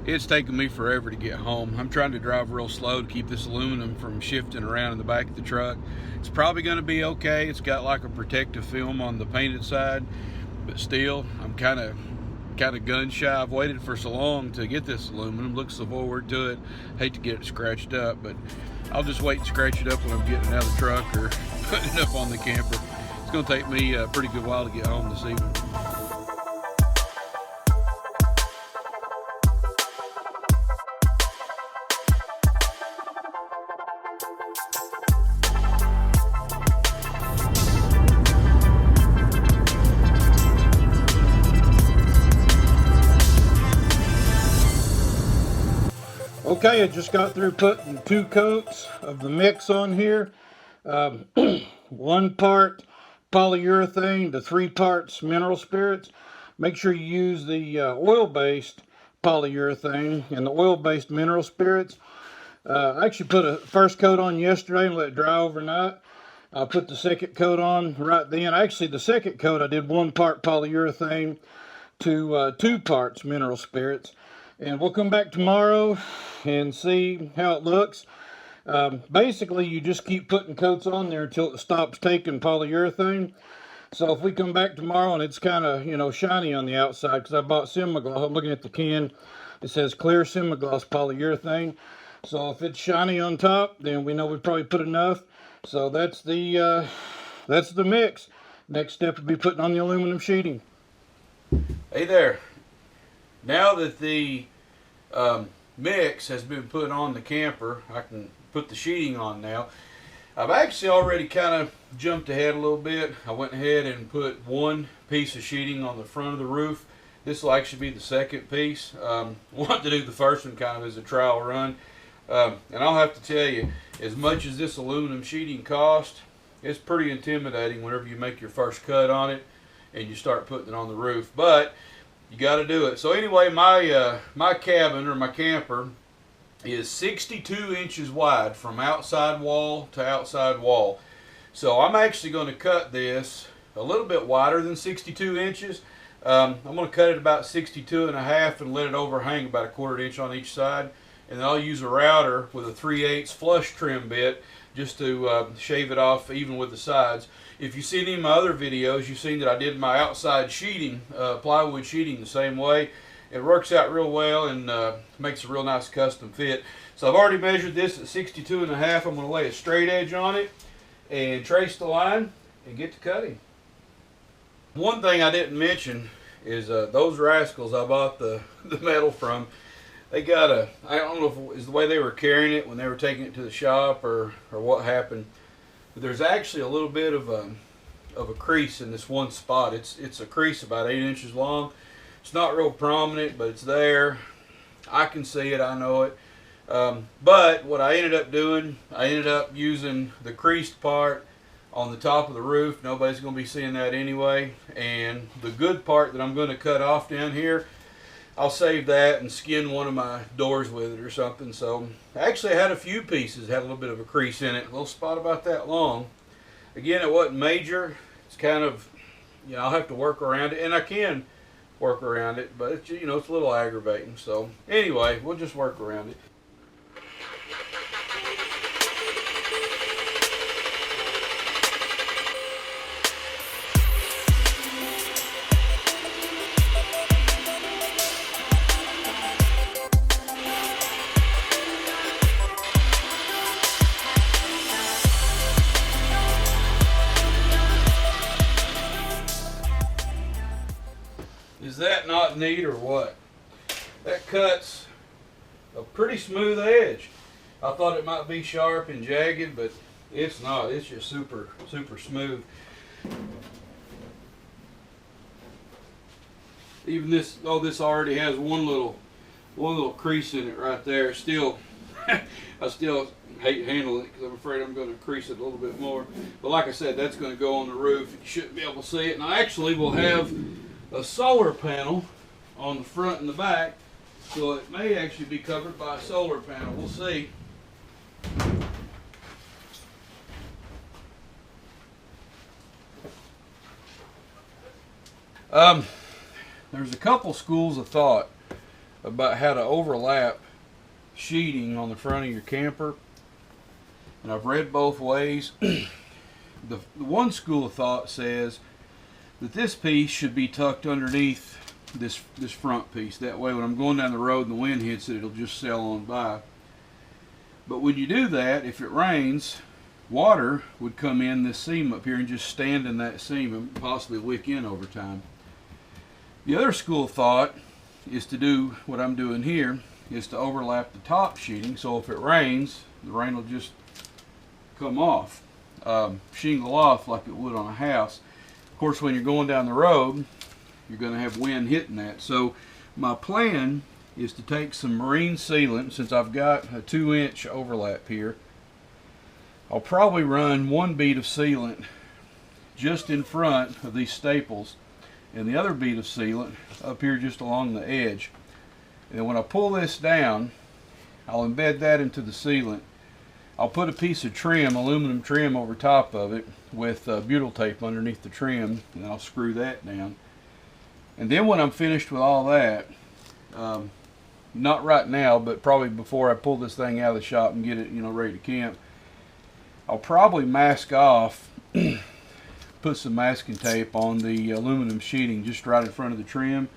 It's taken me forever to get home. I'm trying to drive real slow to keep this aluminum from shifting around in the back of the truck. It's probably going to be okay. It's got like a protective film on the painted side, but still, I'm kind of gun shy. I've waited for so long to get this aluminum. Look so forward to it. Hate to get it scratched up, but I'll just wait and scratch it up when I'm getting it out of the truck or putting it up on the camper. It's going to take me a pretty good while to get home this evening. Okay, I just got through putting 2 coats of the mix on here. 1 part polyurethane to 3 parts mineral spirits. Make sure you use the oil-based polyurethane and the oil-based mineral spirits. I actually put a first coat on yesterday and let it dry overnight. I put the second coat on right then. Actually, the second coat I did 1 part polyurethane to 2 parts mineral spirits. And we'll come back tomorrow and see how it looks. Basically, you just keep putting coats on there until it stops taking polyurethane. So if we come back tomorrow and it's kind of, you know, shiny on the outside, because I bought Simagloss, I'm looking at the can, it says clear Simagloss polyurethane. So if it's shiny on top, then we know we probably put enough. So that's the mix. Next step would be putting on the aluminum sheeting. Hey there. Now that the mix has been put on the camper, I can put the sheeting on now. I've actually already kind of jumped ahead a little bit. I went ahead and put 1 piece of sheeting on the front of the roof. This will actually be the second piece. I wanted to do the first one kind of as a trial run. And I'll have to tell you, as much as this aluminum sheeting costs, it's pretty intimidating whenever you make your first cut on it and you start putting it on the roof. But you got to do it. So anyway, my cabin or my camper is 62 inches wide from outside wall to outside wall. So I'm actually going to cut this a little bit wider than 62 inches. I'm going to cut it about 62 and a half and let it overhang about a 1/4 inch on each side. And then I'll use a router with a 3/8 flush trim bit just to shave it off even with the sides. If you've seen any of my other videos, you've seen that I did my outside sheeting, plywood sheeting the same way. It works out real well and makes a real nice custom fit. So I've already measured this at 62 and a half. I'm going to lay a straight edge on it and trace the line and get to cutting. One thing I didn't mention is those rascals I bought the metal from. They got I don't know if it was the way they were carrying it when they were taking it to the shop or what happened. But there's actually a little bit of a crease in this one spot. It's a crease about 8 inches long. It's not real prominent, but it's there. I can see it. I know it. But what I ended up doing, I ended up using the creased part on the top of the roof. Nobody's going to be seeing that anyway. And the good part that I'm going to cut off down here, I'll save that and skin one of my doors with it or something. So actually I had a few pieces had a little bit of a crease in it, a little spot about that long. Again, it wasn't major. It's kind of, you know, I'll have to work around it, and I can work around it, but it's, you know, it's a little aggravating. So anyway, we'll just work around it. Is that not neat or what? That cuts a pretty smooth edge. I thought it might be sharp and jagged, but it's not. It's just super smooth. Even this, oh, this already has one little crease in it right there. Still, I still hate handling it because I'm afraid I'm going to crease it a little bit more. But like I said, that's going to go on the roof. You shouldn't be able to see it. And I actually will have a solar panel on the front and the back, so it may actually be covered by a solar panel. We'll see. There's a couple schools of thought about how to overlap sheeting on the front of your camper, and I've read both ways. The one school of thought says that this piece should be tucked underneath this front piece. That way when I'm going down the road and the wind hits it, it'll just sail on by. But when you do that, if it rains, water would come in this seam up here and just stand in that seam and possibly wick in over time. The other school of thought is to do what I'm doing here, is to overlap the top sheeting, so if it rains, the rain will just come off, shingle off like it would on a house. Of course, when you're going down the road, you're going to have wind hitting that. So my plan is to take some marine sealant. Since I've got a 2-inch overlap here, I'll probably run 1 bead of sealant just in front of these staples and the other bead of sealant up here just along the edge. And when I pull this down, I'll embed that into the sealant. I'll put a piece of trim, aluminum trim, over top of it with butyl tape underneath the trim, and I'll screw that down. And then when I'm finished with all that, not right now, but probably before I pull this thing out of the shop and get it, ready to camp, I'll probably mask off, put some masking tape on the aluminum sheeting just right in front of the trim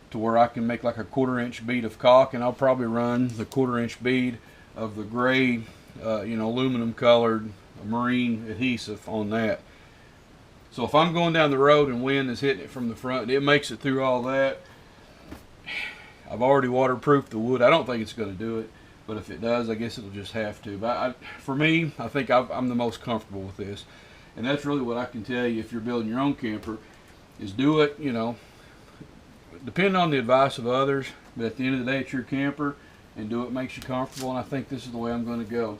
to where I can make like a 1/4-inch bead of caulk, and I'll probably run the 1/4-inch bead of the gray, aluminum colored marine adhesive on that. So if I'm going down the road and wind is hitting it from the front, it makes it through all that. I've already waterproofed the wood. I don't think it's going to do it, but if it does, I guess it'll just have to. But for me, I think I'm the most comfortable with this. And that's really what I can tell you if you're building your own camper, is do it, depend on the advice of others, but at the end of the day, it's your camper, and do what makes you comfortable, and I think this is the way I'm going to go.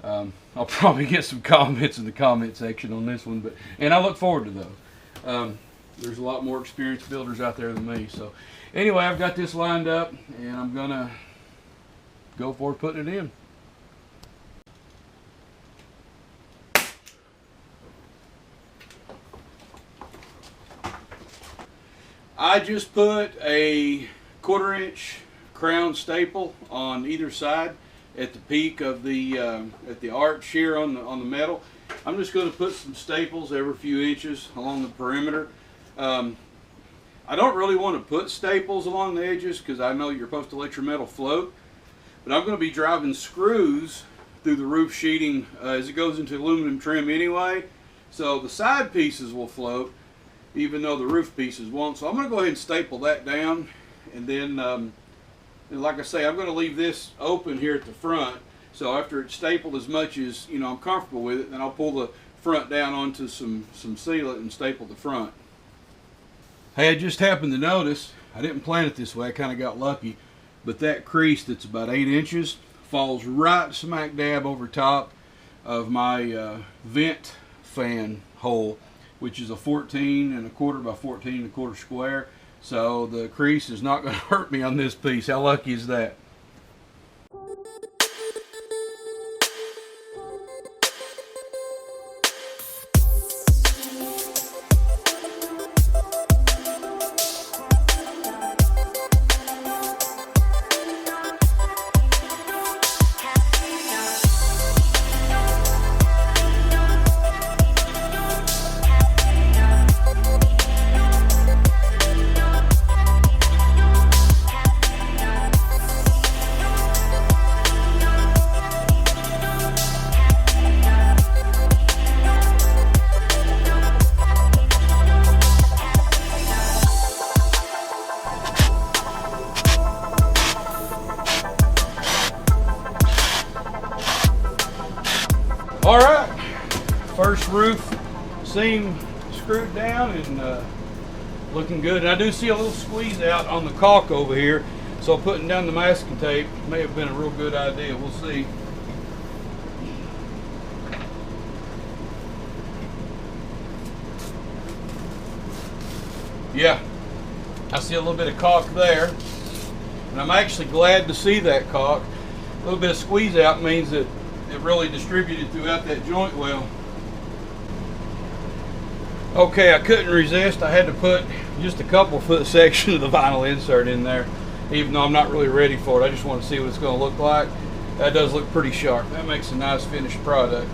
I'll probably get some comments in the comment section on this one, and I look forward to those. There's a lot more experienced builders out there than me. So anyway, I've got this lined up, and I'm going to go for putting it in. I just put a 1/4-inch crown staple on either side at the peak of the at the arch here on the metal. I'm just going to put some staples every few inches along the perimeter. I don't really want to put staples along the edges because I know you're supposed to let your metal float, but I'm going to be driving screws through the roof sheeting as it goes into aluminum trim anyway, so the side pieces will float even though the roof pieces won't. So I'm going to go ahead and staple that down, and then like I say, I'm going to leave this open here at the front, so after it's stapled as much as I'm comfortable with it, then I'll pull the front down onto some sealant and staple the front. Hey, I just happened to notice, I didn't plan it this way, I kind of got lucky, but that crease that's about 8 inches falls right smack dab over top of my vent fan hole, which is a 14 1/4 by 14 1/4 square. So the crease is not going to hurt me on this piece. How lucky is that? All right, first roof seam screwed down and looking good. And I do see a little squeeze out on the caulk over here, so putting down the masking tape may have been a real good idea. We'll see. Yeah, I see a little bit of caulk there, and I'm actually glad to see that caulk. A little bit of squeeze out means that it really distributed throughout that joint well. Okay, I couldn't resist. I had to put just a couple foot section of the vinyl insert in there. even though I'm not really ready for it. I just want to see what it's going to look like. That does look pretty sharp. That makes a nice finished product.